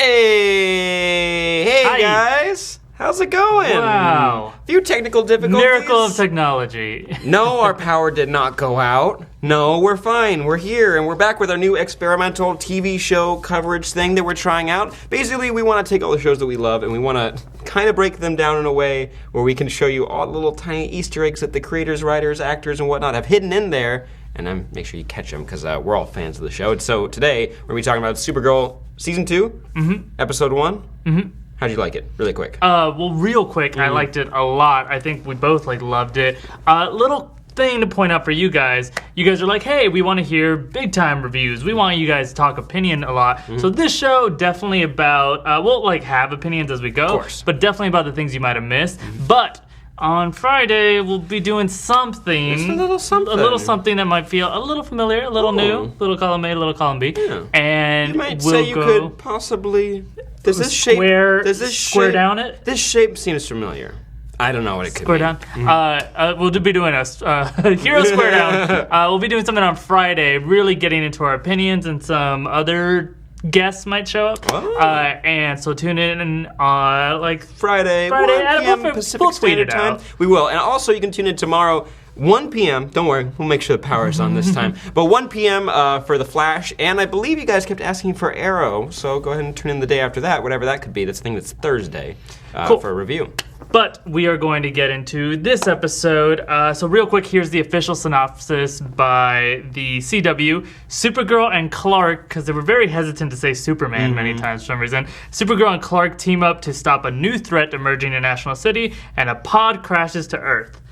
Hey Hi. Guys, how's it going? Wow. Few technical difficulties. Miracle of technology. No, our power did not go out. No, we're fine. We're here, and we're back with our new experimental TV show coverage thing that we're trying out. Basically, we want to take all the shows that we love, and we want to kind of break them down in a way where we can show you all the little tiny Easter eggs that the creators, writers, actors, and whatnot have hidden in there, and then make sure you catch them, because we're all fans of the show. And so today, we're going to be talking about Supergirl Season 2, Episode 1. How'd you like it? Really quick. Well, real quick, I liked it a lot. I think we both loved it. Little thing to point out for you guys. You guys are like, hey, we want to hear big time reviews. We want you guys to talk opinion a lot. So this show definitely about, we'll have opinions as we go. Of course. But definitely about the things you might have missed. But on Friday, we'll be doing something. Just a little something. A little something that might feel a little familiar, a little new. Little column A, little column B. Yeah. And You might we'll say you go could possibly... Does this shape... square down it? This shape seems familiar. I don't know what it could be. Square down. We'll be doing a Hero Square Down. We'll be doing something on Friday, really getting into our opinions, and some other guests might show up. Oh. And so tune in on Friday 1 at p.m. Pacific We'll tweet Standard it Time. out. We will. And also you can tune in tomorrow 1 p.m. Don't worry, we'll make sure the power is on this time. But 1 p.m. For The Flash, and I believe you guys kept asking for Arrow, so go ahead and turn in the day after that, whatever that could be. That's the thing that's Thursday Cool. for a review. But we are going to get into this episode. So real quick, here's the official synopsis by the CW. Supergirl and Clark, because they were very hesitant to say Superman many times for some reason. Supergirl and Clark team up to stop a new threat emerging in National City, and a pod crashes to Earth.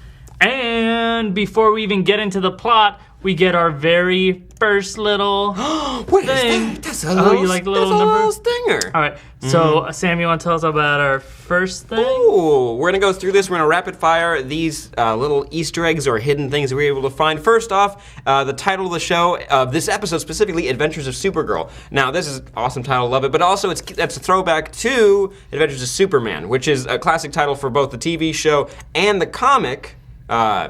And before we even get into the plot, we get our very first little What is thing. that? That's a little, you like the little that's a number? little stinger. All right, so Sam, you want to tell us about our first thing? Ooh, we're gonna go through this. We're gonna rapid fire these little Easter eggs or hidden things that we were able to find. First off, the title of the show, this episode specifically, Adventures of Supergirl. Now, this is an awesome title, love it, but also that's a throwback to Adventures of Superman, which is a classic title for both the TV show and the comic.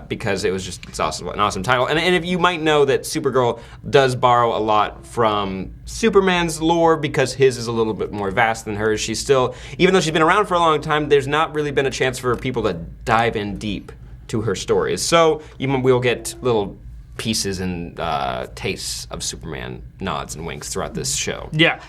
Because it's awesome, an awesome title. And if you might know that Supergirl does borrow a lot from Superman's lore because his is a little bit more vast than hers. She's still, even though she's been around for a long time, there's not really been a chance for people to dive in deep to her stories. So we'll get little pieces and tastes of Superman nods and winks throughout this show. Yeah.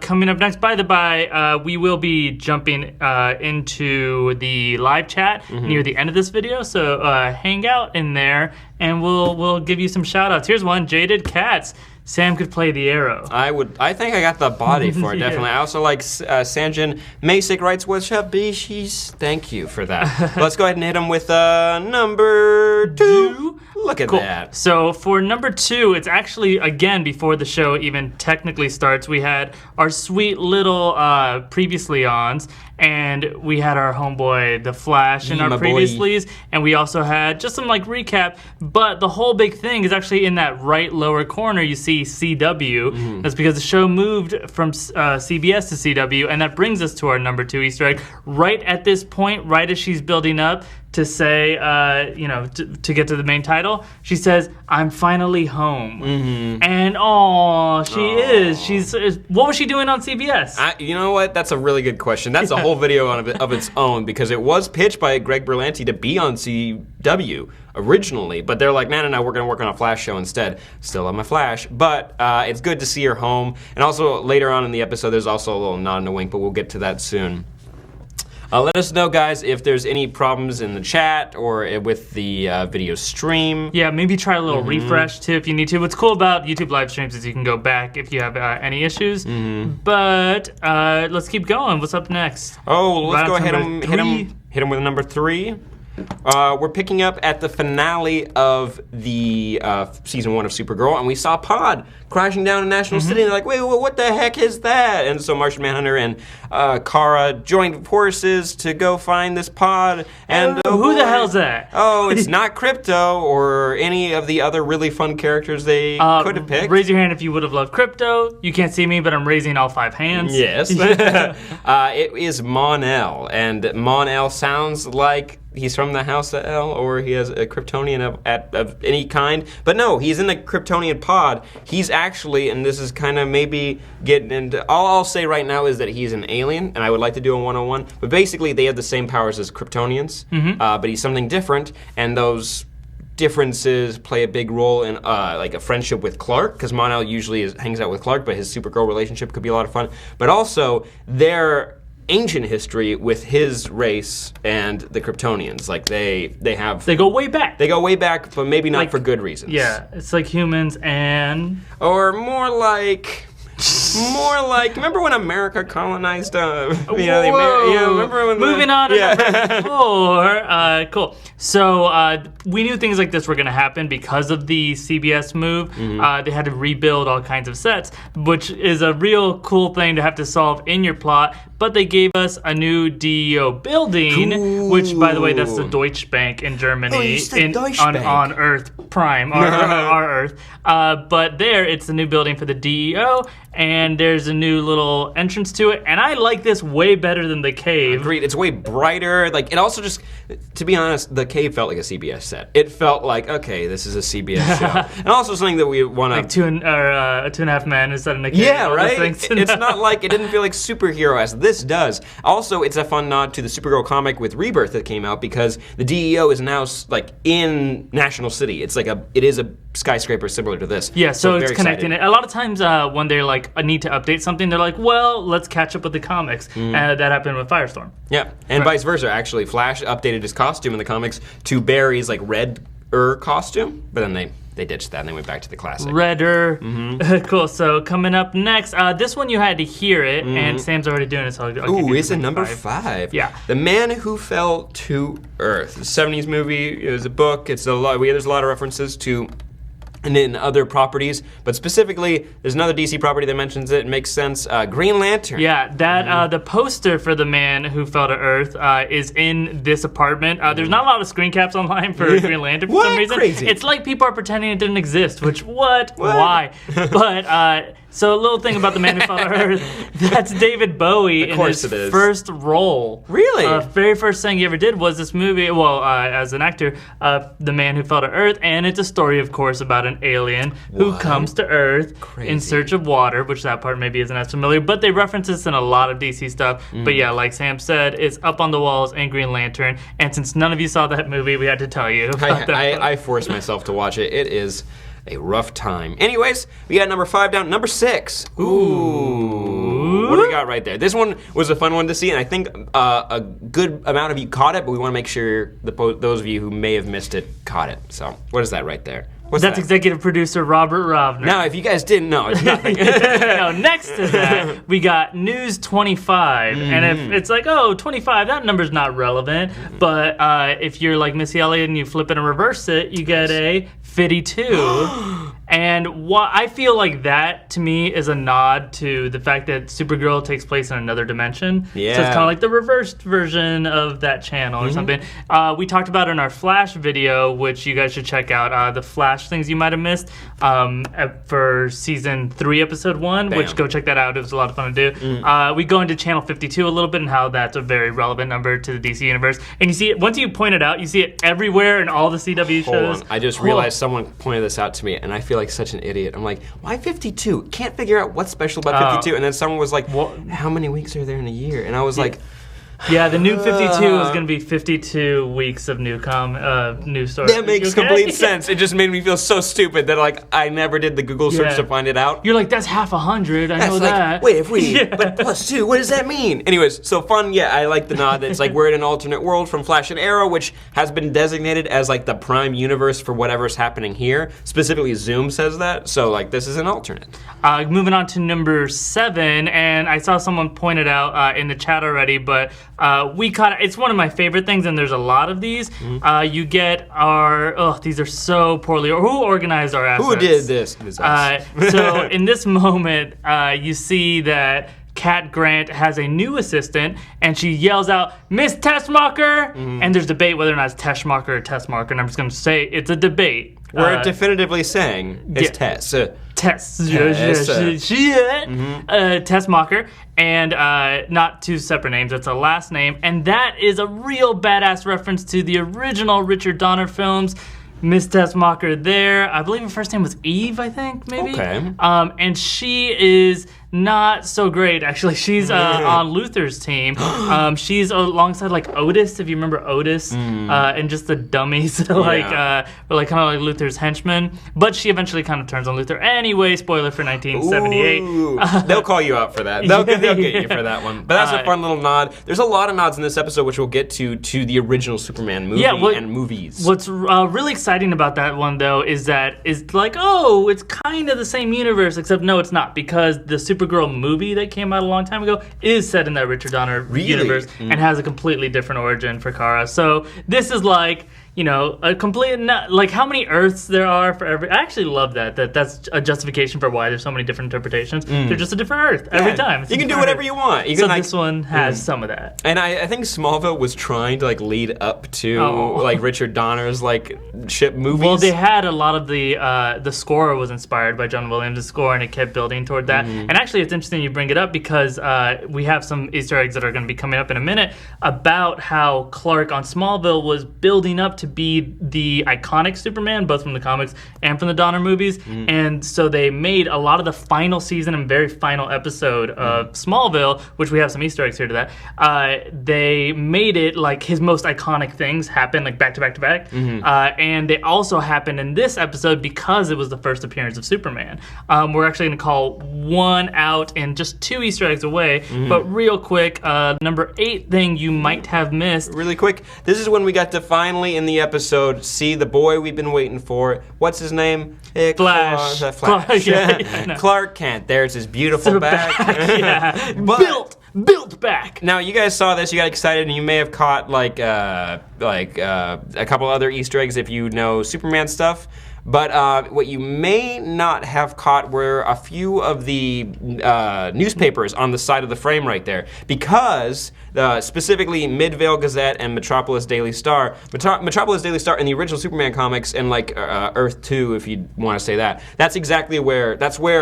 Coming up next, by the by, we will be jumping into the live chat near the end of this video, so hang out in there, and we'll give you some shout-outs. Here's one, Jaded Cats. Sam could play the Arrow. I think I got the body for it, Yeah. definitely. I also like Sanjin Masick writes, "What's up, Bishies?" Thank you for that. Let's go ahead and hit him with number 2. Look at that. So for number 2, it's actually, again, before the show even technically starts, we had our sweet little previously ons, and we had our homeboy, The Flash, in Yeah, our my previouslys, and we also had just some recap, but the whole big thing is actually in that right lower corner, you see CW. That's because the show moved from CBS to CW, and that brings us to our number 2 Easter egg. Right at this point, right as she's building up to say, to get to the main title, she says, "I'm finally home." And she is. What was she doing on CBS? You know what? That's a really good question. That's a whole video of its own, because it was pitched by Greg Berlanti to be on CW originally, but they're like, no, we're going to work on a Flash show instead. Still on my Flash, but it's good to see her home. And also later on in the episode, there's also a little nod and a wink, but we'll get to that soon. Let us know, guys, if there's any problems in the chat or with the video stream. Yeah, maybe try a little refresh too if you need to. What's cool about YouTube live streams is you can go back if you have any issues. But let's keep going. What's up next? Oh, let's go ahead number and hit him with number 3. We're picking up at the finale of the season 1 of Supergirl, and we saw Pod crashing down in National City. And they're like, wait, what the heck is that? And so Martian Manhunter and Kara joined forces to go find this pod. And who the hell's that? Oh, it's not Crypto or any of the other really fun characters they could have picked. Raise your hand if you would have loved Crypto. You can't see me, but I'm raising all 5 hands. Yes. It is Mon-El, and Mon-El sounds like he's from the House of El, or he has a Kryptonian of any kind. But no, he's in the Kryptonian pod. He's actually, and this is kind of maybe getting into, all I'll say right now is that he's an alien, and I would like to do a 101. But basically, they have the same powers as Kryptonians, but he's something different, and those differences play a big role in like a friendship with Clark, because Mon-El usually hangs out with Clark, but his Supergirl relationship could be a lot of fun. But also, their ancient history with his race and the Kryptonians. Like they go way back. They go way back, but maybe not like, for good reasons. Yeah, it's like humans and... Or more like, remember when America colonized, remember when Moving on to number 4. Cool. So we knew things like this were going to happen because of the CBS move. They had to rebuild all kinds of sets, which is a real cool thing to have to solve in your plot. But they gave us a new DEO building, which, by the way, that's the Deutsche Bank in Germany, on Earth Prime, our Earth. But there, it's the new building for the DEO, and there's a new little entrance to it. And I like this way better than the cave. Agreed. It's way brighter. Like, it also just, to be honest, the cave felt like a CBS set. It felt like, okay, this is a CBS show. And also something that we want to... Like Two and a Half Men is set in a cave. Yeah, right? It's not like, it didn't feel like superhero-esque. This does. Also, it's a fun nod to the Supergirl comic with Rebirth that came out, because the DEO is now like in National City. It is a skyscraper similar to this. Yeah, so it's connecting it. A lot of times when they're like, I need to update something, they're like, well, let's catch up with the comics. That happened with Firestorm. Yeah, and vice versa. Actually, Flash updated his costume in the comics to Barry's like red-er costume, but then they ditched that and they went back to the classic. Redder. Cool. So coming up next, this one you had to hear it, and Sam's already doing it, so I'll give you it's a number 5. Yeah. The Man Who Fell to Earth. The 70s movie. It was a book. There's a lot of references to and in other properties, but specifically, there's another DC property that mentions it. It makes sense. Green Lantern. Yeah, that the poster for The Man Who Fell to Earth is in this apartment. There's not a lot of screen caps online for Green Lantern for some reason. Crazy. It's like people are pretending it didn't exist, which, why? But, so a little thing about The Man Who Fell to Earth, that's David Bowie in his first role. Really? Very first thing he ever did was this movie, as an actor, The Man Who Fell to Earth, and it's a story, of course, about an alien who comes to Earth in search of water, which that part maybe isn't as familiar, but they reference this in a lot of DC stuff. But yeah, like Sam said, it's up on the walls in Green Lantern, and since none of you saw that movie, we had to tell you about that. I forced myself to watch it. It is a rough time. Anyways, we got number 5 down. Number 6. Ooh. What do we got right there? This one was a fun one to see, and I think a good amount of you caught it, but we want to make sure those of you who may have missed it caught it. So, what is that right there? That's executive producer Robert Rovner. Now, if you guys didn't know, it's nothing. No, next to that, we got News 25. And if it's like, 25, that number's not relevant. But if you're like Missy Elliott and you flip it and reverse it, you get a 52. And I feel like that, to me, is a nod to the fact that Supergirl takes place in another dimension. Yeah. So it's kind of like the reversed version of that channel or something. We talked about in our Flash video, which you guys should check out, the Flash things you might have missed for Season 3, Episode 1, which go check that out. It was a lot of fun to do. We go into Channel 52 a little bit and how that's a very relevant number to the DC Universe. And you see it, once you point it out, you see it everywhere in all the CW shows. Hold on. I just realized someone pointed this out to me, and I feel like such an idiot. I'm like, why 52? Can't figure out what's special about 52. And then someone was like, how many weeks are there in a year? And I was like, yeah, the new 52 is going to be 52 weeks of new stories. That makes complete sense. It just made me feel so stupid that like I never did the Google search to find it out. You're like, that's half 100. I know that. Wait, if we but plus 2, what does that mean? Anyways, so fun. Yeah, I like the nod. That it's like we're in an alternate world from Flash and Arrow, which has been designated as like the prime universe for whatever's happening here. Specifically, Zoom says that. So like this is an alternate. Moving on to number 7, and I saw someone point it out in the chat already, but we caught it. It's one of my favorite things, and there's a lot of these. You get these are so poorly. Who organized our assets? Who did this? So in this moment, you see that Kat Grant has a new assistant, and she yells out, "Miss Tessmacher!" And there's debate whether or not it's Tessmacher or Tessmacher, and I'm just going to say it's a debate. We're definitively saying it's Tess. Tessmacher, and not two separate names. It's a last name, and that is a real badass reference to the original Richard Donner films. Miss Tessmacher there. I believe her first name was Eve, I think, maybe. Okay. And she is not so great, actually. She's on Luthor's team. She's alongside like Otis, if you remember Otis, and just the dummies, like kind of like Luthor's henchmen. But she eventually kind of turns on Luthor. Anyway, spoiler for 1978. Ooh, they'll call you out for that. They'll get you for that one. But that's a fun little nod. There's a lot of nods in this episode, which we'll get to the original Superman movie and movies. What's really exciting about that one, though, is that it's like, oh, it's kind of the same universe, except no, it's not, because the Supergirl movie that came out a long time ago is set in that Richard Donner universe and has a completely different origin for Kara. So this is like, you know, a complete, like how many Earths there are for every. I actually love that's a justification for why there's so many different interpretations. They're just a different Earth every time. You can do whatever you want. So this one has some of that. And I think Smallville was trying to like lead up to like Richard Donner's like ship movies. Well, they had a lot of the score was inspired by John Williams' score, and it kept building toward that. And actually, it's interesting you bring it up because we have some Easter eggs that are going to be coming up in a minute about how Clark on Smallville was building up to be the iconic Superman, both from the comics and from the Donner movies. And so they made a lot of the final season and very final episode of Smallville, which we have some Easter eggs here to that. They made it like his most iconic things happen like back to back to back. And they also happened in this episode because it was the first appearance of Superman. We're actually going to call one out and just two Easter eggs away. But real quick, number 8 thing you might have missed. Really quick, this is when we got to finally in the episode see the boy we've been waiting for. What's his name? Flash. Flash. Clark Kent. There's his beautiful back. Built back. Now you guys saw this, you got excited, and you may have caught like a couple other Easter eggs if you know Superman stuff. But what you may not have caught were a few of the newspapers on the side of the frame right there, because specifically Midvale Gazette and Metropolis Daily Star. Metropolis Daily Star in the original Superman comics and like Earth 2, if you want to say that. That's exactly where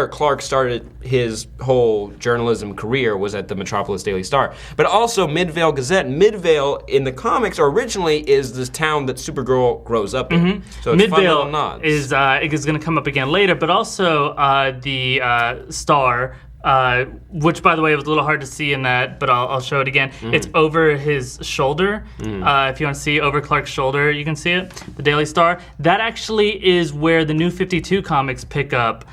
Clark started his whole journalism career, was at the Metropolis Daily Star. But also Midvale Gazette. Midvale in the comics originally is this town that Supergirl grows up in. So it's fun little nods. Is going to come up again later, but also the Star, which by the way was a little hard to see in that, but I'll show it again. It's over his shoulder. If you want to see over Clark's shoulder, you can see it. The Daily Star. That actually is where the New 52 comics pick up.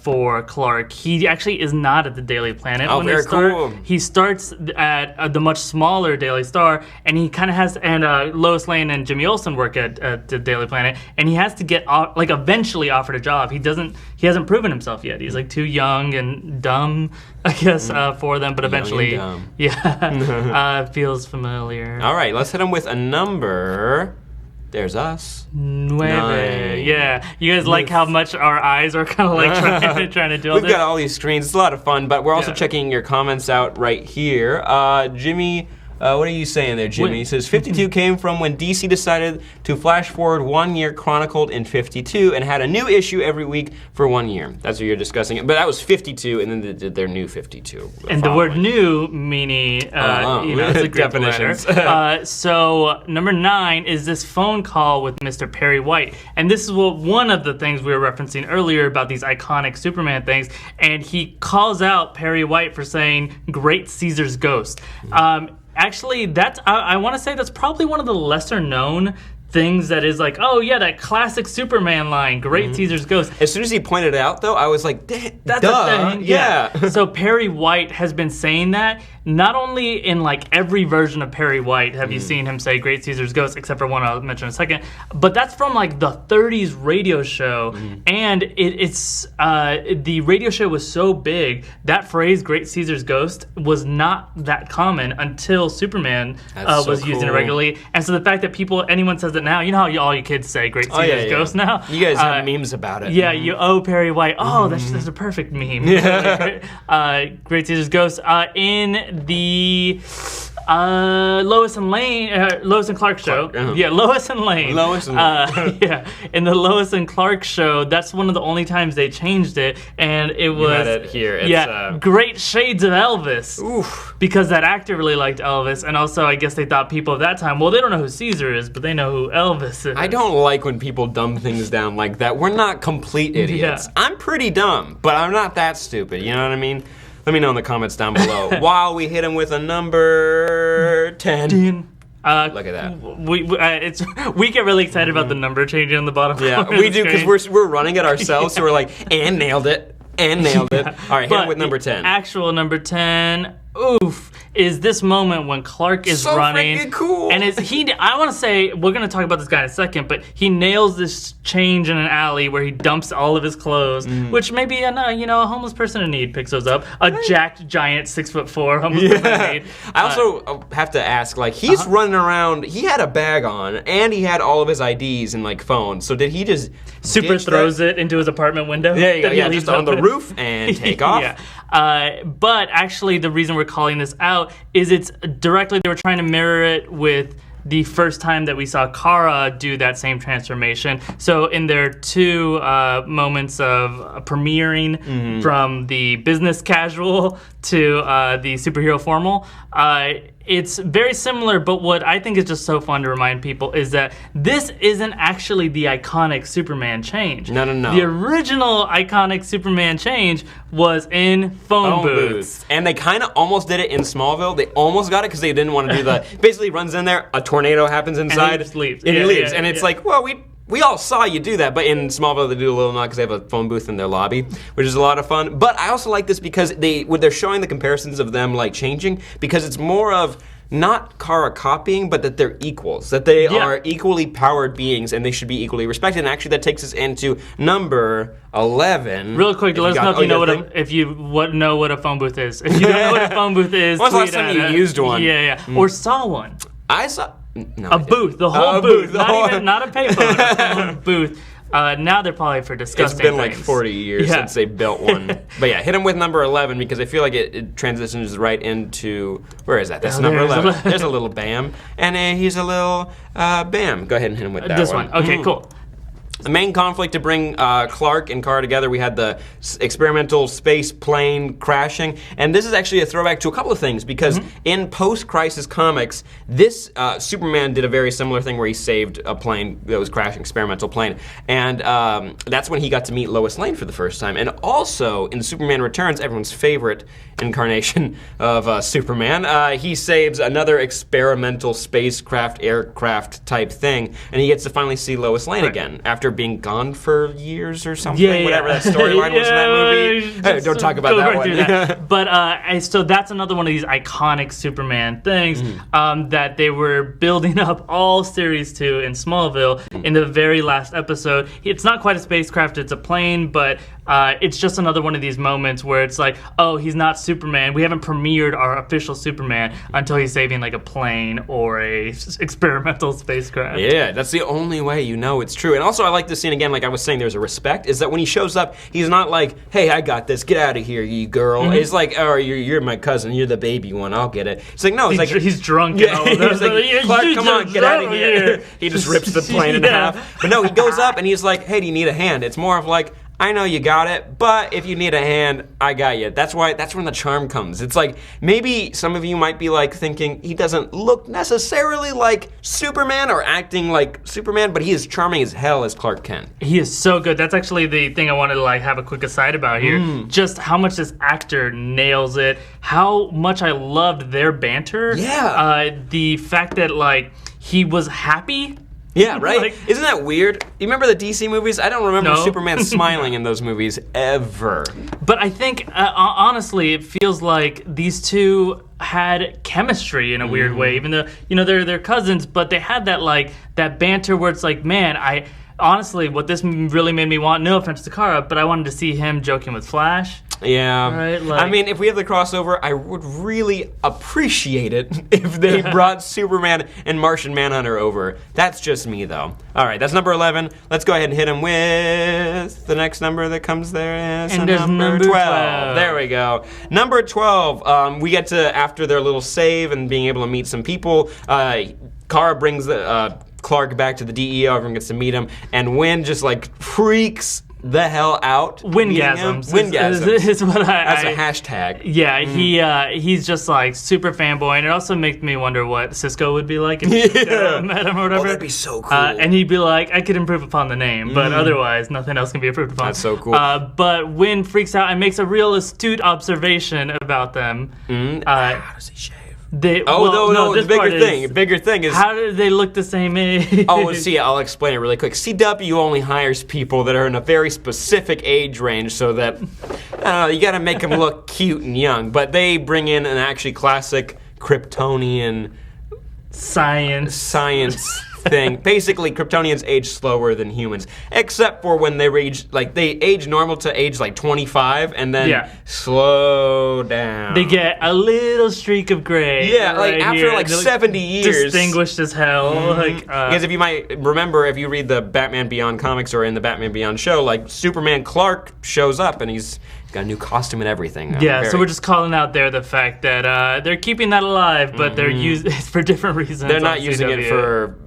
For Clark. He actually is not at the Daily Planet when they start. Cool. He starts at the much smaller Daily Star, and he kind of has, and Lois Lane and Jimmy Olsen work at the Daily Planet, and he has to get eventually offered a job. He hasn't proven himself yet. He's like too young and dumb, I guess, for them, but eventually, feels familiar. All right, let's hit him with a number. There's us. 9. Yeah. You guys like how much our eyes are kind of like trying to do all this? We've got all these screens. It's a lot of fun, but we're also checking your comments out right here. Jimmy, what are you saying there, Jimmy? He says 52 came from when DC decided to flash forward 1 year chronicled in 52 and had a new issue every week for 1 year. That's what you're discussing. But that was 52, and then they did their new 52. And the word new meaning, it's a Greek definitions. So number 9 is this phone call with Mr. Perry White. And this is one of the things we were referencing earlier about these iconic Superman things. And he calls out Perry White for saying, "Great Caesar's ghost." Actually, I want to say that's probably one of the lesser known things that is like, oh yeah, that classic Superman line, "Great Caesar's ghost." As soon as he pointed it out, though, I was like, that's a thing. Yeah. So Perry White has been saying that, not only in like every version of Perry White have you seen him say "Great Caesar's ghost," except for one I'll mention in a second, but that's from like the 30s radio show, and it's the radio show was so big, that phrase "Great Caesar's ghost" was not that common until Superman was using it regularly. And so the fact that anyone says that now, you know how all you kids say "Great Caesar's ghost" now? You guys have memes about it. Yeah, you owe Perry White. Oh, that's a perfect meme. Great Caesar's ghost. In the Lois and Clark show. Yeah, Lois and Lane. Lois and Lane. Yeah, in the Lois and Clark show, that's one of the only times they changed it, and it was had it here. It's, great shades of Elvis. Oof. Because that actor really liked Elvis, and also I guess they thought people of that time, well, they don't know who Caesar is, but they know who Elvis is. I don't like when people dumb things down like that. We're not complete idiots. Yeah. I'm pretty dumb, but I'm not that stupid. You know what I mean? Let me know in the comments down below. While we hit him with a number 10. Look at that. We get really excited about the number changing on the bottom. Yeah, we do because we're running it ourselves. So we're like, and nailed it, and nailed it. All right, hit him with number 10. Actual number 10. Oof. Is this moment when Clark is running. So freaking cool. And I want to say, we're going to talk about this guy in a second, but he nails this change in an alley where he dumps all of his clothes, which maybe a homeless person in need picks those up. A jacked, giant, 6'4" homeless person in need. I also have to ask, he's running around, he had a bag on, and he had all of his IDs and, phones, so did he just super throws it into his apartment window? There you go, yeah, just on the roof and take off. Yeah. But actually, the reason we're calling this out is they were trying to mirror it with the first time that we saw Kara do that same transformation. So in their two moments of premiering from the business casual to the superhero formal, it's very similar, but what I think is just so fun to remind people is that this isn't actually the iconic Superman change. No. The original iconic Superman change was in phone booths. And they kind of almost did it in Smallville. They almost got it because they didn't want to do basically runs in there, a tornado happens inside. And he just leaves. And he leaves. And it's like, well, we all saw you do that, but in Smallville they do a little nod because they have a phone booth in their lobby, which is a lot of fun. But I also like this because when they're showing the comparisons of them changing, because it's more of not Kara copying, but that they're equals, that they are equally powered beings and they should be equally respected. And actually that takes us into number 11. Real quick, let us know if you know what a phone booth is. If you don't know what a phone booth is, when's the last time you used one? Yeah. Or saw one. I saw a booth, the whole booth, not a payphone, a whole booth. Now they're probably for disgusting It's been things. 40 years since they built one. But yeah, hit him with number 11 because I feel like it transitions right into, where is that? That's number 11. There's a little Bam. And he's a little Bam. Go ahead and hit him with that one. Okay, cool. The main conflict to bring Clark and Kara together, we had the experimental space plane crashing, and this is actually a throwback to a couple of things because in post-Crisis comics, this Superman did a very similar thing where he saved a plane that was crashing, experimental plane, and that's when he got to meet Lois Lane for the first time. And also in Superman Returns, everyone's favorite incarnation of Superman, he saves another experimental spacecraft, aircraft type thing, and he gets to finally see Lois Lane again after being gone for years or something, whatever that storyline was in that movie. Hey, don't talk about that one. That. But so that's another one of these iconic Superman things that they were building up all series 2 in Smallville in the very last episode. It's not quite a spacecraft, it's a plane, but it's just another one of these moments where it's like, oh, he's not Superman. We haven't premiered our official Superman until he's saving a plane or a experimental spacecraft. Yeah, that's the only way you know it's true. And also I like this scene again, like I was saying, there's a respect, is that when he shows up, he's not like, hey, I got this, get out of here, you girl. It's like, oh, you're my cousin, you're the baby one, I'll get it. It's like, no, he's drunk and all that. He's like, Clark, come on, get out of here. He just rips the plane in half. But no, he goes up and he's like, hey, do you need a hand? It's more of like, I know you got it, but if you need a hand, I got you. That's when the charm comes. It's like, maybe some of you might be thinking he doesn't look necessarily like Superman or acting like Superman, but he is charming as hell as Clark Kent. He is so good. That's actually the thing I wanted to have a quick aside about here. Just how much this actor nails it, how much I loved their banter. Yeah. The fact that he was happy. Yeah, right? Isn't that weird? You remember the DC movies? I don't remember Superman smiling in those movies ever. But I think, honestly, it feels like these two had chemistry in a weird way, even though, they're cousins, but they had that banter where it's like, man, honestly, what this really made me want, no offense to Kara, but I wanted to see him joking with Flash. Yeah. Right, I mean, if we have the crossover, I would really appreciate it if they brought Superman and Martian Manhunter over. That's just me, though. All right, that's number 11. Let's go ahead and hit him with the next number that comes there. And there's number 12. There we go. Number 12. We get to, after their little save and being able to meet some people, Kara brings Clark back to the DEO. Everyone gets to meet him. And Wynn just, like, freaks the hell out. Wingasms. Wingasms. Is what That's a hashtag. Yeah, he's just like super fanboy, and it also makes me wonder what Cisco would be like if he met him or whatever. Oh, that'd be so cool. And he'd be like, I could improve upon the name, but otherwise nothing else can be improved upon. That's so cool. But Wynn freaks out and makes a real astute observation about them. How does he shave? No, the bigger thing is how do they look the same age? I'll explain it really quick. CW only hires people that are in a very specific age range so that you got to make them look cute and young. But they bring in an actually classic Kryptonian science thing. Basically, Kryptonians age slower than humans, except for when they age normal to age like 25 and then slow down. They get a little streak of gray. Yeah, like after like 70 years. Distinguished as hell. Because if you might remember, if you read the Batman Beyond comics or in the Batman Beyond show, like Superman Clark shows up and he's got a new costume and everything. So we're just calling out there the fact that they're keeping that alive, but they're using it for different reasons. They're not using it for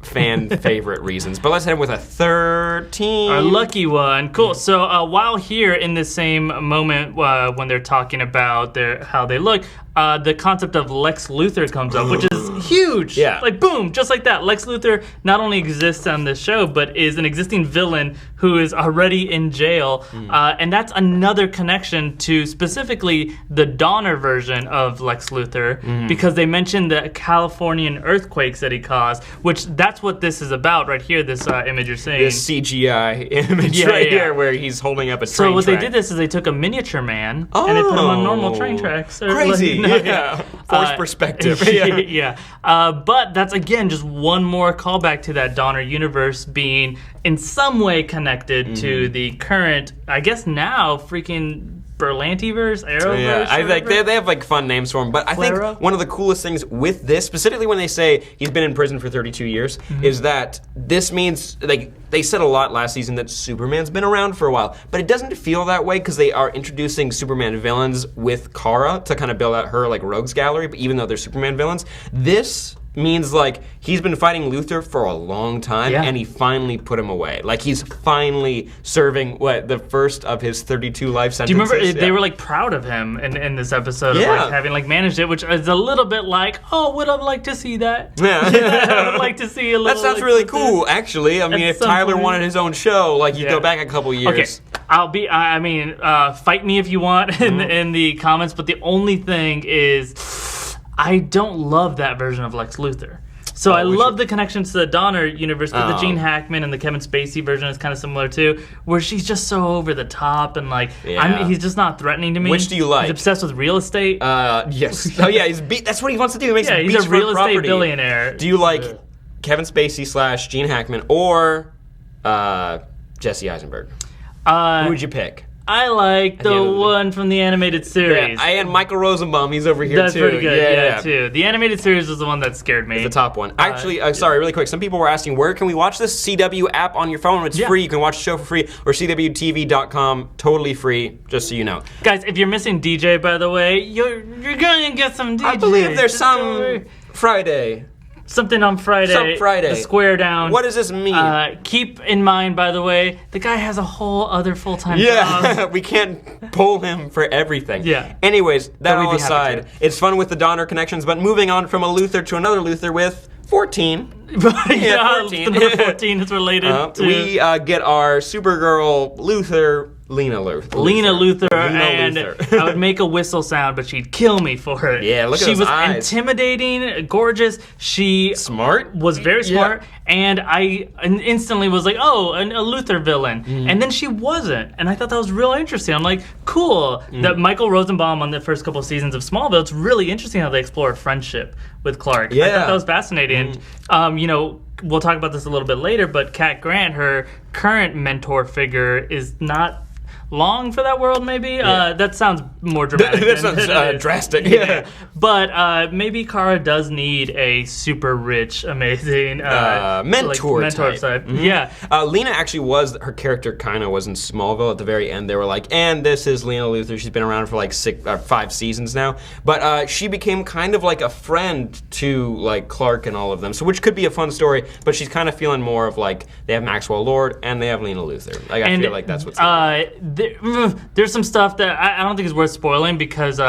fan favorite reasons. But let's head with a 13. Our lucky one. Cool. So while here in the same moment when they're talking about how they look, the concept of Lex Luthor comes up, which is huge. Yeah. Like, boom, just like that. Lex Luthor not only exists on this show, but is an existing villain who is already in jail. And that's another connection to specifically the Donner version of Lex Luthor, because they mentioned the Californian earthquakes that he caused, which that's what this is about right here, this image you're saying. This CGI image here where he's holding up a train So what track. they did this is they took a miniature man and they put him on normal train tracks. Crazy. Forced perspective. But that's, again, just one more callback to that Donner universe being in some way connected to the current, I guess now, freaking Berlantiverse, Arrowverse. Yeah, I like they have like fun names for him, but I think one of the coolest things with this, specifically when they say he's been in prison for 32 years, is that this means like they said a lot last season that Superman's been around for a while, but it doesn't feel that way because they are introducing Superman villains with Kara to kind of build out her like rogues gallery. But even though they're Superman villains, this means like he's been fighting Luthor for a long time and he finally put him away. Like he's finally serving the first of his 32 life sentences. Do you remember they were like proud of him in this episode of like having like managed it, which is a little bit like, would I like to see that? I would like to see a little. That sounds like, really cool, actually. I mean, if Tyler wanted his own show, like you go back a couple years. Okay, fight me if you want in the comments, but the only thing is, I don't love that version of Lex Luthor. So I love the connections to the Donner universe, but the Gene Hackman and the Kevin Spacey version is kind of similar too, where she's just so over the top and like he's just not threatening to me. Which do you like? He's obsessed with real estate. Yes. That's what he wants to do. He makes he's a real estate billionaire. Do you like Kevin Spacey / Gene Hackman or Jesse Eisenberg? Who would you pick? I like the one from the animated series. Yeah, and Michael Rosenbaum, he's over here too. That's pretty good, yeah, too. The animated series was the one that scared me. It's the top one. Actually, sorry, really quick. Some people were asking, where can we watch this? CW app on your phone. It's free. You can watch the show for free. Or CWTV.com, totally free, just so you know. Guys, if you're missing DJ, by the way, you're going to get some DJ. I believe there's some Friday. Something on Friday. The Square Down. What does this mean? Keep in mind, by the way, the guy has a whole other full-time job. Yeah, we can't pull him for everything. Yeah. Anyways, that all aside, it's fun with the Donner connections, but moving on from a Luthor to another Luthor with 14. 14. Number 14 is related to... We get our Supergirl Luthor... Lena Luthor, and I would make a whistle sound, but she'd kill me for it. Yeah, look at those eyes. She was intimidating, gorgeous. She was very smart, and I instantly was like, oh, a Luthor villain. And then she wasn't, and I thought that was real interesting. I'm like, cool. That Michael Rosenbaum on the first couple seasons of Smallville, it's really interesting how they explore friendship with Clark. I thought that was fascinating. We'll talk about this a little bit later, but Kat Grant, her current mentor figure, is not long for that world, maybe. That sounds more dramatic. That sounds drastic. Yeah. But maybe Kara does need a super rich, amazing mentor type. Mm-hmm. Yeah. Lena actually her character kind of was in Smallville at the very end. They were like, and this is Lena Luthor. She's been around for like 5 seasons now. But she became kind of like a friend to like Clark and all of them. So which could be a fun story, but she's kind of feeling more of like they have Maxwell Lord and they have Lena Luthor. Like, I feel like that's what's there's some stuff that I don't think is worth spoiling because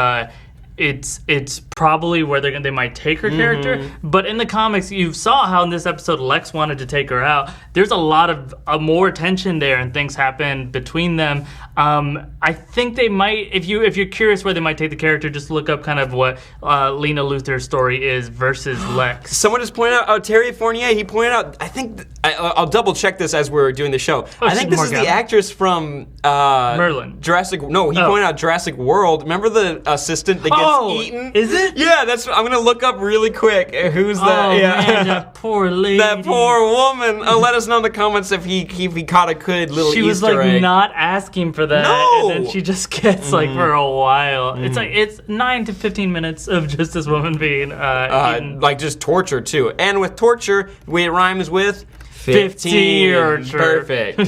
it's probably where they might take her character. But in the comics, you saw how in this episode Lex wanted to take her out. There's a lot of more tension there, and things happen between them. I think they might, if you're curious where they might take the character, just look up kind of what Lena Luthor's story is versus Lex. Someone just pointed out, Terry Fournier, he pointed out, I think, I'll double check this as we're doing the show. I think this is the actress from Merlin. He pointed out Jurassic World. Remember the assistant that gets eaten? Is it? Yeah, I'm going to look up really quick. Who's that? Man, that poor lady. That poor woman. Let us know in the comments if he caught a good little Easter egg. She was like not asking for that. No! And then she just gets like for a while. It's 9 to 15 minutes of just this woman being eaten. Like just torture too. And with torture, it rhymes with 15. Perfect.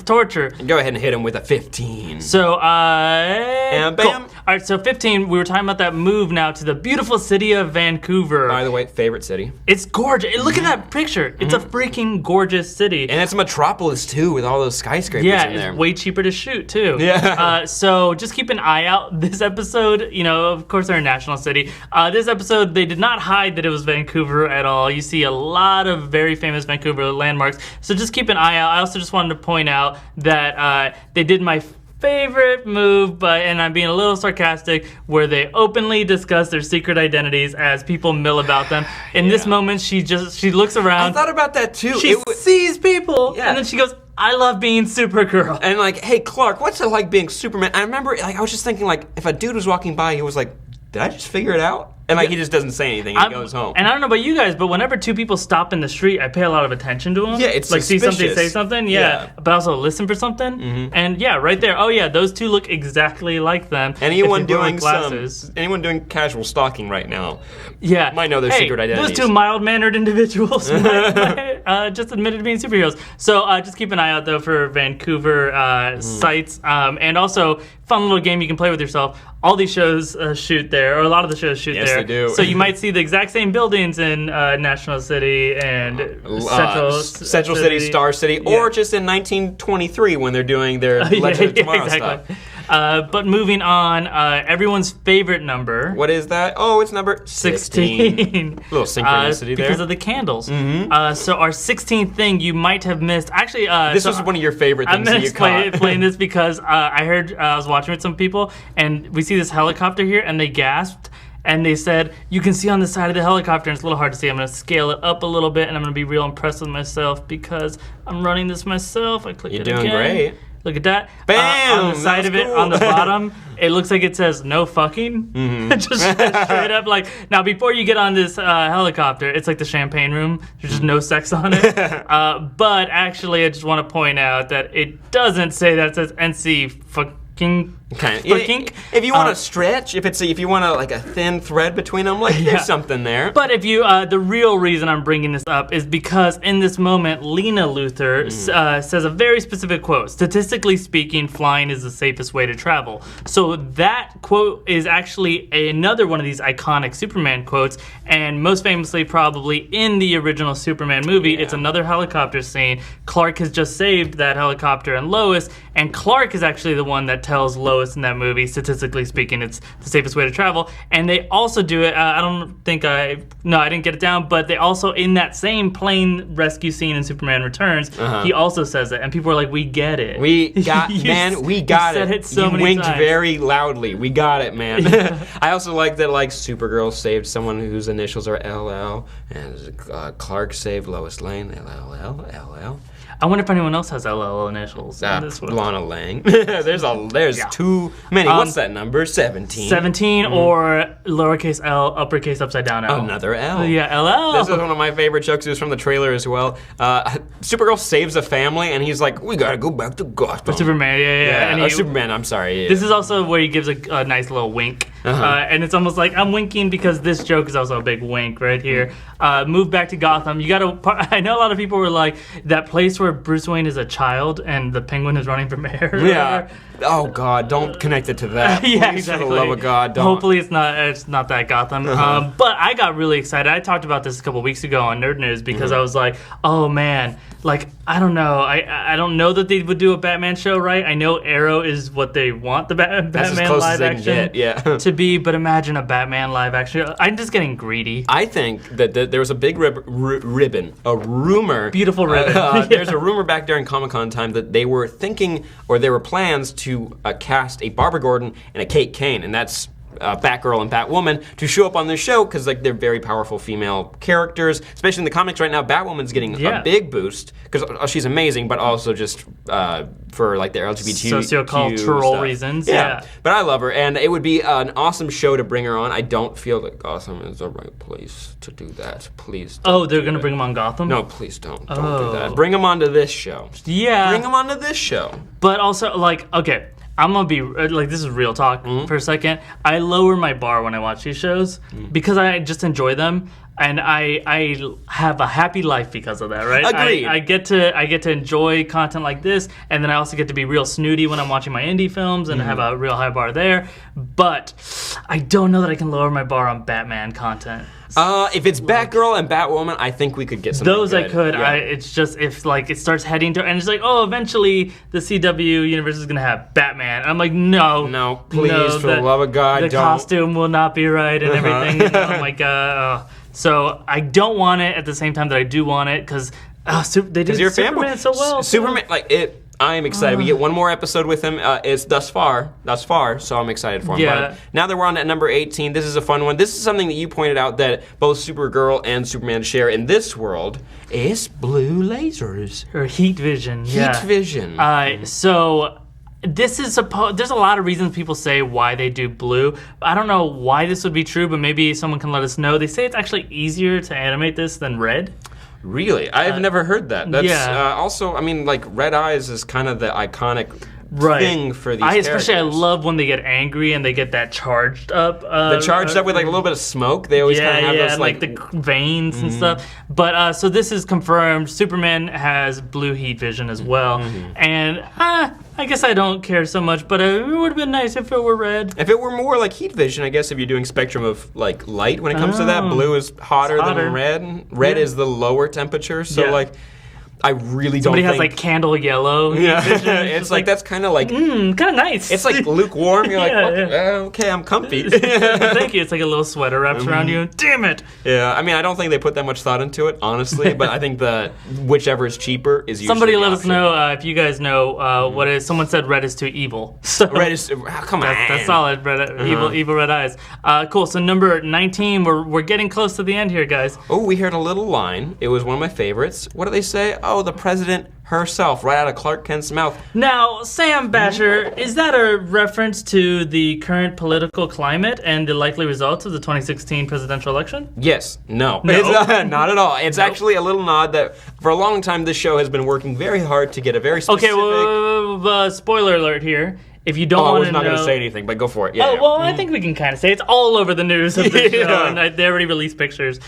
Torture. Go ahead and hit him with a 15. So, and bam. Cool. All right, so 15, we were talking about that move now to the beautiful city of Vancouver. By the way, favorite city. It's gorgeous. Look at that picture. It's a freaking gorgeous city. And it's a metropolis, too, with all those skyscrapers in there. Yeah, it's way cheaper to shoot, too. Yeah. So just keep an eye out. This episode, of course, they're a national city. This episode, they did not hide that it was Vancouver at all. You see a lot of very famous Vancouver landmarks. So just keep an eye out. I also just wanted to point out that they did my favorite move, and I'm being a little sarcastic, where they openly discuss their secret identities as people mill about them. In this moment, she looks around. I thought about that too. She sees people, and then she goes, I love being Supergirl. And like, hey Clark, what's it like being Superman? I remember, I was just thinking, like, if a dude was walking by, he was like, did I just figure it out? And like he just doesn't say anything. He goes home. And I don't know about you guys, but whenever two people stop in the street, I pay a lot of attention to them. Yeah, it's like suspicious. See something, say something. Yeah, but also listen for something. And yeah, right there. Oh yeah, those two look exactly like them. Anyone doing casual stalking right now? Yeah, might know their secret identities. Those two mild-mannered individuals might just admitted to being superheroes. So just keep an eye out though for Vancouver sites, and also fun little game you can play with yourself. All these shows shoot there, or a lot of the shows shoot there. Yes, they do. So you might see the exact same buildings in National City and Central City, Star City, or just in 1923 when they're doing their Legend of Tomorrow stuff. But moving on, everyone's favorite number. What is that? Oh, it's number 16. A little synchronicity there. Because of the candles. So our 16th thing you might have missed. Actually, this was one of your favorite things that you caught. I'm explain this because I heard, I was watching with some people, and we see this helicopter here, and they gasped. And they said, you can see on the side of the helicopter, and it's a little hard to see. I'm going to scale it up a little bit, and I'm going to be real impressed with myself because I'm running this myself. I click it again. You're doing great. Look at that. Bam! On the side of it, on the bottom, it looks like it says no fucking. Just straight up like, now before you get on this helicopter, it's like the champagne room. There's just no sex on it. But actually, I just want to point out that it doesn't say that. It says NC fucking. If you want to stretch, if you want like a thin thread between them, like there's something there. But if you, the real reason I'm bringing this up is because in this moment, Lena Luthor says a very specific quote. Statistically speaking, flying is the safest way to travel. So that quote is actually another one of these iconic Superman quotes, and most famously probably in the original Superman movie, it's another helicopter scene. Clark has just saved that helicopter and Lois, and Clark is actually the one that tells Lois in that movie, statistically speaking, it's the safest way to travel. And they also do it, I didn't get it down, but they also, in that same plane rescue scene in Superman Returns, he also says it. And people are like, we get it. We got it. Said it so many winked times. very loudly. We got it, man. I also like that, like, Supergirl saved someone whose initials are LL, and Clark saved Lois Lane, LL. I wonder if anyone else has LL initials in this one. Lana Lang. There's too many. What's that number? 17. 17 or lowercase L, uppercase upside down L. Another L. Yeah, LL. This is one of my favorite jokes. It was from the trailer as well. Supergirl saves a family, and he's like, "We gotta go back to Gotham." Superman, yeah. And Superman, I'm sorry. Yeah. This is also where he gives a nice little wink. And it's almost like I'm winking because this joke is also a big wink right here. Move back to Gotham. You gotta. I know a lot of people were like, that place where Bruce Wayne is a child and the Penguin is running for mayor. Yeah. Oh God, don't connect it to that. Yeah, Please, exactly. for the love of God, don't. Hopefully it's not that Gotham. But I got really excited. I talked about this a couple weeks ago on Nerd News because I was like, oh man, like I don't know. I don't know that they would do a Batman show, right? I know Arrow is what they want the Batman live action to be, but imagine a Batman live action. I'm just getting greedy. I think that there was a big rumor. Beautiful ribbon. There's a rumor back during Comic-Con time that they were thinking, or there were plans to cast a Barbara Gordon and a Kate Kane, and that's Batgirl and Batwoman to show up on this show because like they're very powerful female characters, especially in the comics right now. Batwoman's getting a big boost because she's amazing, but also just for like their LGBT sociocultural reasons. Yeah, but I love her, and it would be an awesome show to bring her on. I don't feel that Gotham is the right place to do that. Please. They're gonna bring them on Gotham? No, please don't. Don't do that. Bring them onto this show. Yeah. Bring them onto this show. But also, like, okay. I'm gonna be like, this is real talk for a second. I lower my bar when I watch these shows because I just enjoy them, and I have a happy life because of that, right? Agreed. I get to enjoy content like this, and then I also get to be real snooty when I'm watching my indie films and have a real high bar there. But I don't know that I can lower my bar on Batman content. If it's Batgirl and Batwoman, I think we could get something those good. I could. Yeah. It's just if like it starts heading to, and it's like, oh, eventually the CW universe is gonna have Batman. And I'm like, no, please, for the love of God, the don't. costume will not be right and everything. Oh my God. So I don't want it at the same time that I do want it because they did Superman so well. Superman, like it. I am excited. We get one more episode with him. It's thus far, so I'm excited for him. Yeah. But now that we're on at number 18, this is a fun one. This is something that you pointed out that both Supergirl and Superman share in this world. Is blue lasers. Or heat vision. Heat vision. So this is there's a lot of reasons people say why they do blue. I don't know why this would be true, but maybe someone can let us know. They say it's actually easier to animate this than red. Really? I've never heard that. That's also, I mean, like, red eyes is kind of the iconic thing for these characters. Especially I love when they get angry and they get that charged up. With like a little bit of smoke. They always kind of have those like the veins and stuff. But so this is confirmed. Superman has blue heat vision as well. And I guess I don't care so much, but it would have been nice if it were red. If it were more like heat vision, I guess if you're doing spectrum of like light when it comes to that, blue is hotter than red. Red is the lower temperature, so like I really don't think... Somebody has like candle yellow. Yeah, it's like that's kind of like... kind of nice. It's like lukewarm. You're like, okay, I'm comfy. Thank you. It's like a little sweater wraps around you. Damn it. Yeah, I mean, I don't think they put that much thought into it, honestly, but I think that whichever is cheaper is usually Somebody the let option. us know if you guys know what is... Someone said red is too evil. So red is... come on. That's solid. Evil red eyes. Cool. So number 19, we're getting close to the end here, guys. Oh, we heard a little line. It was one of my favorites. What do they say? Oh, the president herself, right out of Clark Kent's mouth. Now, Sam Basher, is that a reference to the current political climate and the likely results of the 2016 presidential election? Yes. No. It's not at all. It's actually a little nod that for a long time this show has been working very hard to get a very specific... Okay, well, spoiler alert here. If you don't want to know... I was not going to say anything, but go for it. Well, I think we can kind of say it's all over the news of the show, and they already released pictures.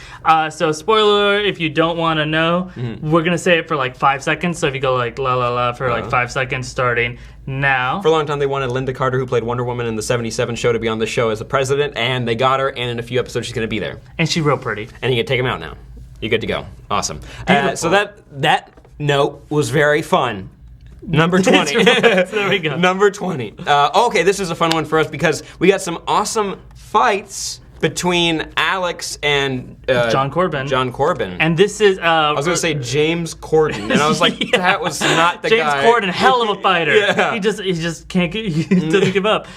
So, spoiler, if you don't want to know, we're going to say it for like 5 seconds. So if you go like la la la for like 5 seconds starting now. For a long time, they wanted Linda Carter, who played Wonder Woman in the 77 show, to be on the show as the president, and they got her, and in a few episodes she's going to be there. And she's real pretty. And you can take him out now. You're good to go. Awesome. So that note was very fun. Number 20. There we go. Number 20. Okay, this is a fun one for us because we got some awesome fights between Alex and John Corbin. John Corbin. And this is... I was going to say James Corden, and I was like, that was not the James guy. James Corden, hell of a fighter. Yeah. He just can't get, he doesn't give up.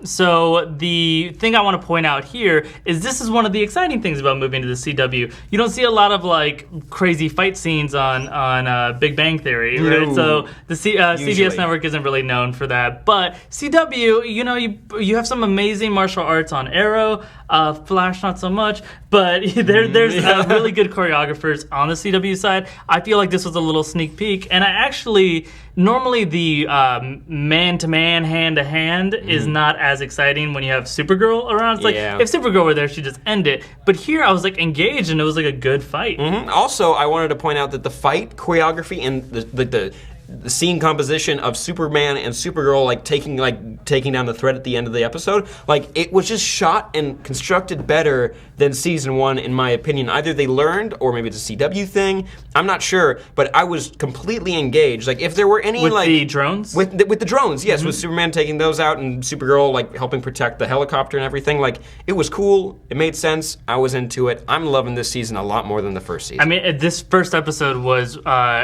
So the thing I want to point out here is this is one of the exciting things about moving to the CW. You don't see a lot of like crazy fight scenes on Big Bang Theory, right? So the CBS network isn't really known for that. But CW, you know, you have some amazing martial arts on Arrow. Flash not so much, but there's really good choreographers on the CW side. I feel like this was a little sneak peek, and I actually normally the man-to-man, hand-to-hand is not as exciting when you have Supergirl around. It's like if Supergirl were there, she'd just end it. But here I was like engaged, and it was like a good fight. Also, I wanted to point out that the fight choreography and the scene composition of Superman and Supergirl like taking down the threat at the end of the episode, like it was just shot and constructed better than season 1 in my opinion. Either they learned or maybe it's a CW thing. I'm not sure, but I was completely engaged. Like if there were any with the drones? With the drones, yes, with Superman taking those out and Supergirl like helping protect the helicopter and everything, like it was cool. It made sense. I was into it. I'm loving this season a lot more than the first season. I mean, this first episode was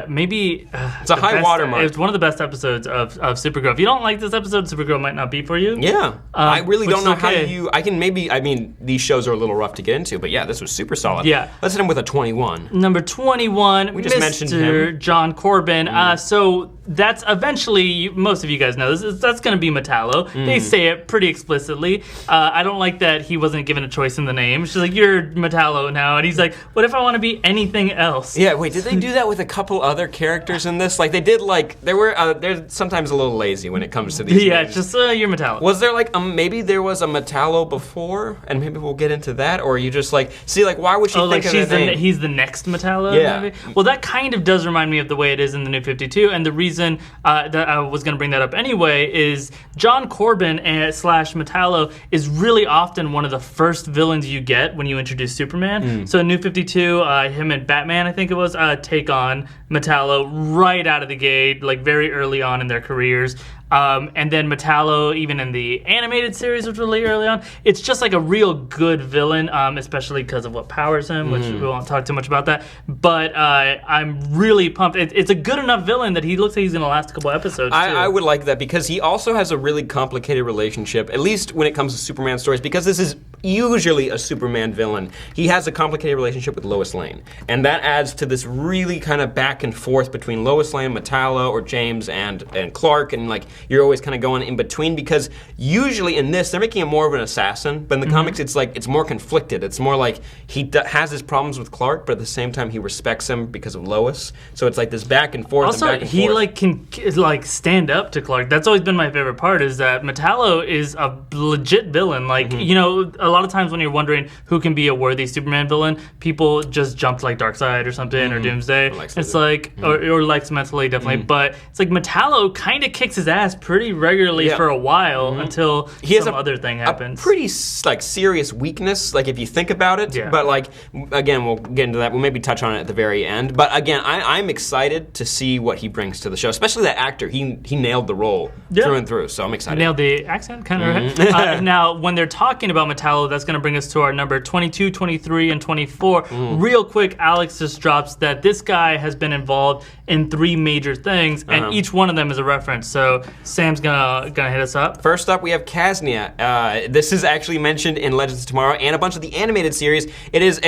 maybe it's a high watermark. It's one of the best episodes of Supergirl. If you don't like this episode, Supergirl might not be for you. Yeah, I really don't know how you. I mean, these shows are a little rough to get into, but yeah, this was super solid. Yeah, let's hit him with a 21. Number 21. We just mentioned him. John Corbin. So that's eventually, most of you guys know this, that's going to be Metallo. They say it pretty explicitly. I don't like that he wasn't given a choice in the name. She's like, you're Metallo now. And he's like, what if I want to be anything else? Yeah, wait, did they do that with a couple other characters in this? Like, they did, like, they're sometimes a little lazy when it comes to these names. Just you're Metallo. Was there, like, maybe there was a Metallo before, and maybe we'll get into that? Or are you just like, see, like, why would she think of that name? He's the next Metallo? Yeah. Maybe? Well, that kind of does remind me of the way it is in the New 52, and the reason that I was going to bring that up anyway is John Corbin / Metallo is really often one of the first villains you get when you introduce Superman. So in New 52, him and Batman, I think it was, take on Metallo right out of the gate, like very early on in their careers. And then Metallo, even in the animated series, which was really early on, it's just like a real good villain, especially because of what powers him, which we won't talk too much about that. But I'm really pumped. It's a good enough villain that he looks like he's going to last a couple episodes, too. I would like that because he also has a really complicated relationship, at least when it comes to Superman stories, because this is usually a Superman villain. He has a complicated relationship with Lois Lane. And that adds to this really kind of back and forth between Lois Lane, Metallo, or James, and Clark, and like you're always kind of going in between because usually in this they're making him more of an assassin, but in the comics it's like it's more conflicted. It's more like he has his problems with Clark, but at the same time he respects him because of Lois. So it's like this back and forth. Also, and back and he forth. like can like stand up to Clark. That's always been my favorite part is that Metallo is a legit villain. Like you know, a lot of times when you're wondering who can be a worthy Superman villain, people just jump to like Darkseid or something or Doomsday. It's like or Lex mentally definitely, but it's like Metallo kind of kicks his ass pretty regularly for a while until some other thing happens. A pretty like serious weakness, like if you think about it. Yeah. But like again, we'll get into that. We'll maybe touch on it at the very end. But again, I'm excited to see what he brings to the show, especially that actor. He nailed the role through and through. So I'm excited. Nailed the accent, kind of right. Now, when they're talking about Metallo, that's going to bring us to our number 22, 23, and 24. Real quick, Alex just drops that this guy has been involved in 3 major things, and each one of them is a reference. So Sam's gonna hit us up. First up, we have Kaznia. This is actually mentioned in Legends of Tomorrow and a bunch of the animated series. It is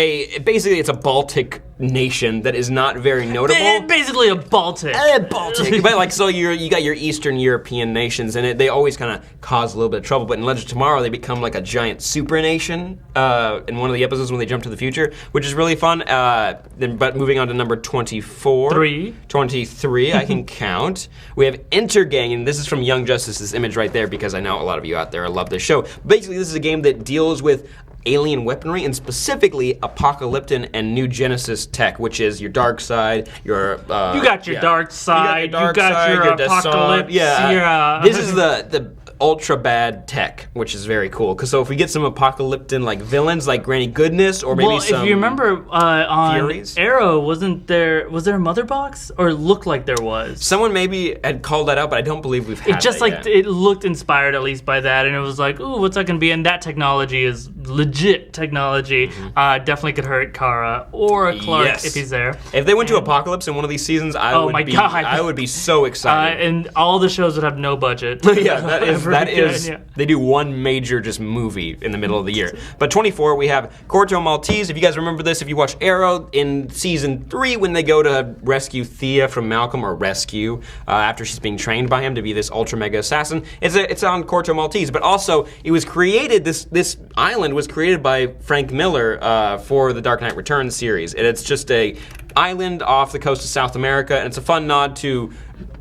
basically it's a Baltic nation that is not very notable. Basically a Baltic. Baltic. But like so, you got your Eastern European nations, and they always kind of cause a little bit of trouble. But in Legends of Tomorrow, they become like a giant super nation in one of the episodes when they jump to the future, which is really fun. But moving on to number 24. 23, I can count. We have Intergang, and this is from Young Justice, this image right there, because I know a lot of you out there love this show. Basically, this is a game that deals with alien weaponry, and specifically Apocalypton and New Genesis tech, which is your dark side, your... you got your dark side, you got your Apocalypse. This is the ultra bad tech, which is very cool. Because so if we get some Apocalypton like villains, like Granny Goodness, or maybe some... Well, if you remember on Furies? Arrow, was there a mother box, or it looked like there was? Someone maybe had called that out, but I don't believe we've had it. Just that like yet. It looked inspired at least by that, and it was like, ooh, what's that gonna be? And that technology is legit technology, definitely could hurt Kara or Clark Yes. if he's there. If they went to Apocalypse in one of these seasons, I would be so excited. And all the shows would have no budget. Yeah, that is. They do one major just movie in the middle of the year. But 24, we have Corto Maltese. If you guys remember this, if you watch Arrow in season 3, when they go to rescue Thea from Malcolm, or rescue after she's being trained by him to be this ultra mega assassin, it's on Corto Maltese. But also, it was created. This island was created by Frank Miller for the Dark Knight Returns series, and it's just a island off the coast of South America, and it's a fun nod to